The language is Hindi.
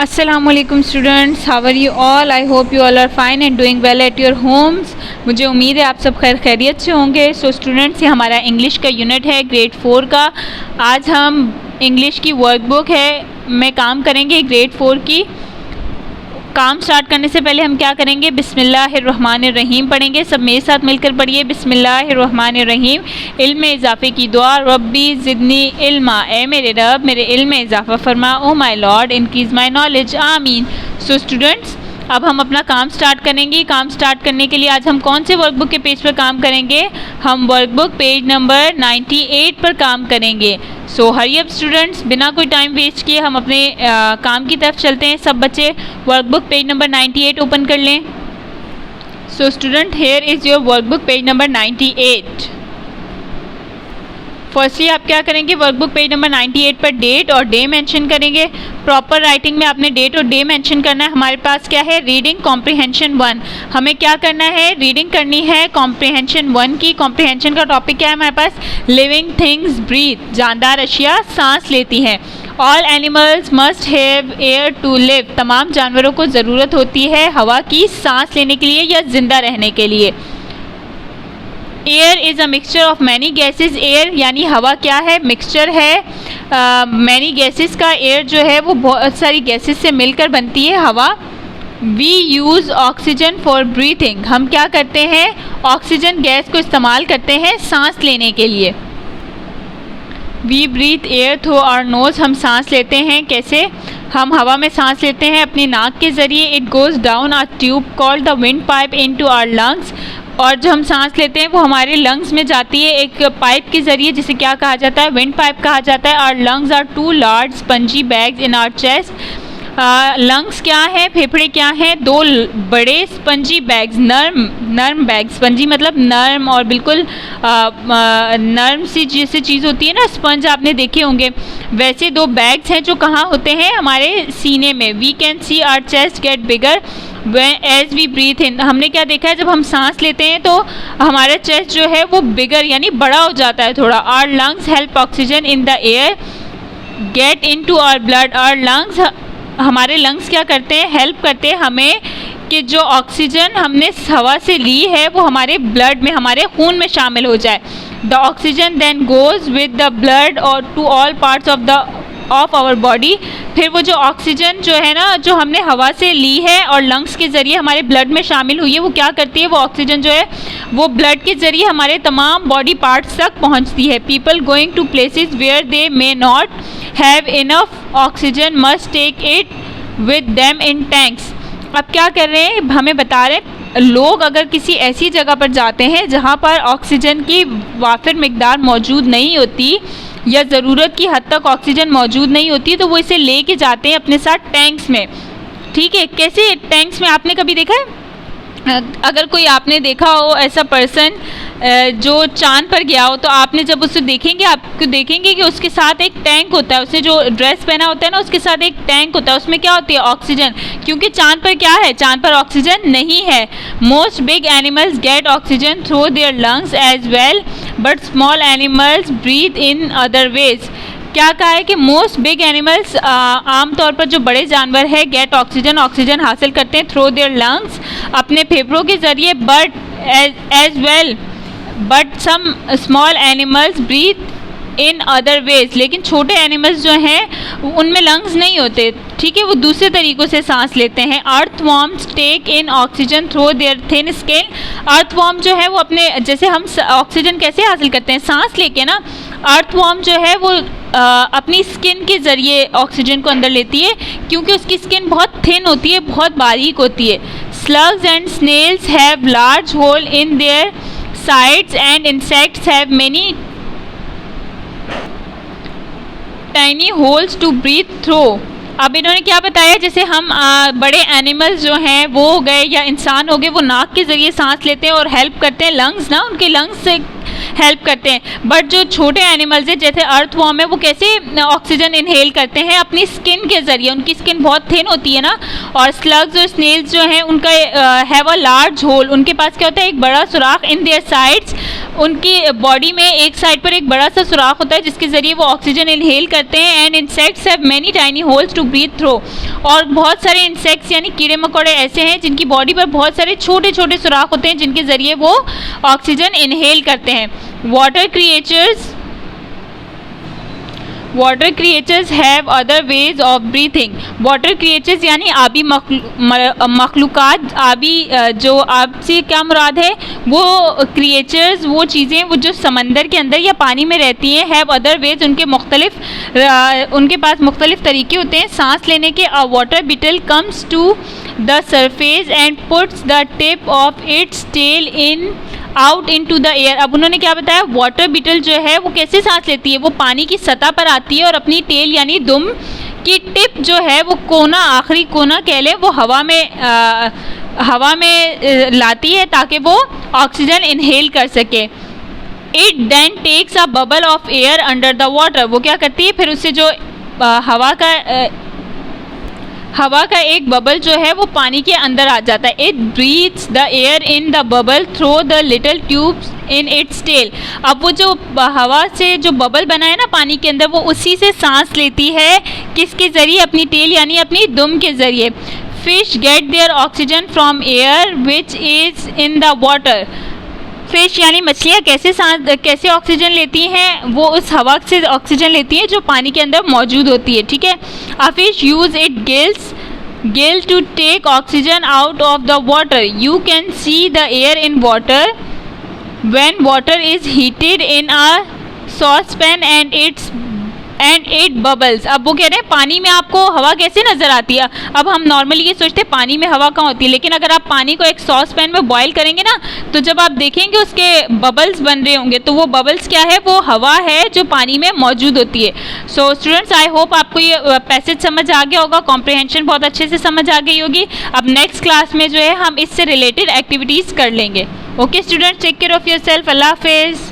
अस्सलामुअलैकुम students, how are you all? I hope you all are fine and doing well at your homes. मुझे उम्मीद है आप सब खैरियत से होंगे। सो स्टूडेंट्स, ये हमारा इंग्लिश का यूनिट है ग्रेड 4 का। आज हम इंग्लिश की वर्कबुक में काम करेंगे ग्रेड 4 की। काम स्टार्ट करने से पहले हम क्या करेंगे? बिस्मिल्लाहिर्रहमानिर्रहीम पढ़ेंगे। सब मेरे साथ मिलकर पढ़िए, बिस्मिल्लाहिर्रहमानिर्रहीम। इल्म में इजाफे की दुआ। रब्बी ज़िदनी इल्मा, ए मेरे रब मेरे इल्म में इजाफा फरमा। O my lord increase my knowledge, आमीन। सो स्टूडेंट्स, अब हम अपना काम स्टार्ट करेंगे। काम स्टार्ट करने के लिए आज हम कौन से वर्कबुक के पेज पर काम करेंगे? हम वर्कबुक पेज नंबर 98 पर काम करेंगे। सो हरी अप स्टूडेंट्स, बिना कोई टाइम वेस्ट किए हम अपने काम की तरफ चलते हैं। सब बच्चे वर्कबुक पेज नंबर 98 ओपन कर लें। So student, here is your workbook page number 98। Firstly आप क्या करेंगे? वर्कबुक पेज नंबर 98 पर डेट और डे मेंशन करेंगे। प्रॉपर राइटिंग में आपने डेट और डे मेंशन करना है। हमारे पास क्या है? Reading comprehension 1। हमें क्या करना है? रीडिंग करनी है कॉम्प्रिहेंशन 1 की। कॉम्प्रिहेंशन का टॉपिक क्या है हमारे पास? लिविंग थिंग्स ब्रीथ, जानदार अशिया सांस लेती हैं। All animals must have air to live, तमाम जानवरों को ज़रूरत होती है हवा की सांस लेने के लिए या जिंदा रहने के लिए। Air is a mixture of many gases, air यानी हवा क्या है? मिक्सचर है मैनी गैसेस का। एयर जो है वो बहुत सारी गैसेस से मिलकर बनती है हवा। We use oxygen for breathing, हम क्या करते हैं? ऑक्सीजन गैस को इस्तेमाल करते हैं सांस लेने के लिए। We breathe air through our nose, हम सांस लेते हैं कैसे? हम हवा में सांस लेते हैं अपनी नाक के ज़रिए। It goes down a tube called the windpipe into our lungs, और जो हम सांस लेते हैं वो हमारे लंग्स में जाती है एक पाइप के ज़रिए, जिसे क्या कहा जाता है? विंड पाइप कहा जाता है। Our lungs are 2 large spongy bags in our chest. Lungs क्या है? फेफड़े क्या हैं? 2 बड़े स्पंजी बैग्स, नर्म बैग। स्पंजी मतलब नर्म और बिल्कुल नर्म सी जैसे चीज़ होती है ना, स्पंज आपने देखे होंगे, वैसे 2 बैग्स हैं जो कहाँ होते हैं? हमारे सीने में। We can see our chest get bigger as we breathe in, हमने क्या देखा है? जब हम सांस लेते हैं तो हमारा चेस्ट जो है वो बिगर यानी बड़ा हो जाता है थोड़ा। Our lungs help oxygen in the air get into our blood, our lungs, हमारे लंग्स क्या करते हैं? हेल्प करते हैं हमें कि जो ऑक्सीजन हमने हवा से ली है वो हमारे ब्लड में, हमारे खून में शामिल हो जाए। The oxygen then goes with the blood और to all parts of our body. फिर वो जो ऑक्सीजन जो है ना, जो हमने हवा से ली है और लंग्स के ज़रिए हमारे ब्लड में शामिल हुई है, वो क्या करती है? वो ऑक्सीजन जो है वो ब्लड के ज़रिए हमारे तमाम बॉडी पार्ट्स तक पहुंचती है। People going to places where they may not have enough oxygen must take it with them in tanks. अब क्या कर रहे हैं? हमें बता रहे हैं लोग अगर किसी ऐसी जगह पर जाते हैं जहाँ पर ऑक्सीजन की वाफिर मिकदार मौजूद नहीं होती या ज़रूरत की हद तक ऑक्सीजन मौजूद नहीं होती, तो वो इसे लेके जाते हैं अपने साथ टैंक्स में। ठीक है, कैसे टैंक्स में? आपने कभी देखा है? अगर कोई आपने देखा हो ऐसा पर्सन जो चांद पर गया हो, तो आपने जब उसे देखेंगे, आपको देखेंगे कि उसके साथ एक टैंक होता है। उसने जो ड्रेस पहना होता है ना, उसके साथ एक टैंक होता है। उसमें क्या होती है? ऑक्सीजन, क्योंकि चांद पर क्या है? चांद पर ऑक्सीजन नहीं है। Most big animals get oxygen through their lungs as well, but small animals breathe in other ways. क्या कहा है कि मोस्ट बिग एनिमल्स, आमतौर पर जो बड़े जानवर है, गेट ऑक्सीजन, ऑक्सीजन हासिल करते हैं थ्रू देयर लंग्स, अपने फेफड़ों के ज़रिए, but as well but some small animals breathe in other ways, लेकिन छोटे एनिमल्स जो हैं उनमें लंग्स नहीं होते। ठीक है, वो दूसरे तरीक़ों से सांस लेते हैं। Earthworms take in oxygen through their thin skin. Earthworm जो है वो अपने, जैसे हम ऑक्सीजन कैसे हासिल करते हैं? सांस लेके ना। अर्थवॉर्म जो है वो अपनी स्किन के ज़रिए ऑक्सीजन को अंदर लेती है, क्योंकि उसकी स्किन बहुत थिन होती है, बहुत बारीक होती है। Slugs and snails have large hole in their sides and insects have many tiny holes to breathe through। अब इन्होंने क्या बताया? जैसे हम बड़े एनिमल्स जो हैं वो हो गए या इंसान हो गए, वो नाक के ज़रिए सांस लेते हैं और हेल्प करते हैं लंग्स ना, उनके लंग्स से हेल्प करते हैं। बट जो छोटे एनिमल्स हैं जैसे अर्थवॉर्म है, वो कैसे ऑक्सीजन इनहेल करते हैं? अपनी स्किन के ज़रिए। उनकी स्किन बहुत थिन होती है ना। और स्लग्स और स्नेल्स जो हैं उनका हैव अ लार्ज होल, उनके पास क्या होता है? एक बड़ा सुराख इन देयर साइड्स, उनकी बॉडी में एक साइड पर एक बड़ा सा सुराख होता है जिसके ज़रिए वो ऑक्सीजन इनहेल करते हैं। And insects have many tiny holes to breathe through, और बहुत सारे इंसेक्ट्स यानी कीड़े मकोड़े ऐसे हैं जिनकी बॉडी पर बहुत सारे छोटे छोटे सुराख होते हैं जिनके ज़रिए वो ऑक्सीजन इनहेल करते हैं। Water creatures have other ways of breathing. Water creatures यानी आबी मखलूक़ात, आबी जो आब से क्या मुराद है, वो क्रिएचर्स वो चीज़ें वो जो समंदर के अंदर या पानी में रहती हैं, हैव अदर वेज उनके पास मुख्तलिफ तरीके होते हैं सांस लेने के। A water beetle comes to the surface and puts the tip of its tail in out into the air. अब उन्होंने क्या बताया, वाटर बीटल जो है वो कैसे सांस लेती है, वो पानी की सतह पर आती है और अपनी टेल यानी दुम की टिप जो है वो कोना, आखिरी कोना कह लें, वो हवा में लाती है ताकि वो ऑक्सीजन इनहेल कर सके। It then takes a bubble of air under the water, वो क्या करती है फिर उससे जो हवा का एक बबल जो है वो पानी के अंदर आ जाता है। It breathes the air in the bubble through the little tubes in its tail. अब वो जो हवा से जो बबल बना है ना पानी के अंदर, वो उसी से सांस लेती है, किसके ज़रिए, अपनी टेल यानी अपनी दुम के ज़रिए। Fish get their oxygen from air which is in the water. Fish यानी मछलियाँ कैसे ऑक्सीजन लेती हैं, वो उस हवा से ऑक्सीजन लेती हैं जो पानी के अंदर मौजूद होती है, ठीक है। A fish use it gill to take oxygen out of the water. You can see the air in water when water is heated in a saucepan and it bubbles. अब वो कह रहे हैं पानी में आपको हवा कैसे नज़र आती है। अब हम नॉर्मली ये सोचते हैं पानी में हवा कहाँ होती है, लेकिन अगर आप पानी को एक सॉस पैन में बॉईल करेंगे ना, तो जब आप देखेंगे उसके बबल्स बन रहे होंगे, तो वो बबल्स क्या है, वो हवा है जो पानी में मौजूद होती है। सो स्टूडेंट्स, आई होप आपको ये पैसेज समझ आ गया होगा, कॉम्प्रिहेंशन बहुत अच्छे से समझ आ गई होगी। अब नेक्स्ट क्लास में जो है हम इससे रिलेटेड एक्टिविटीज़ कर लेंगे। Okay students, take care of yourself. अल्लाह हाफिज़।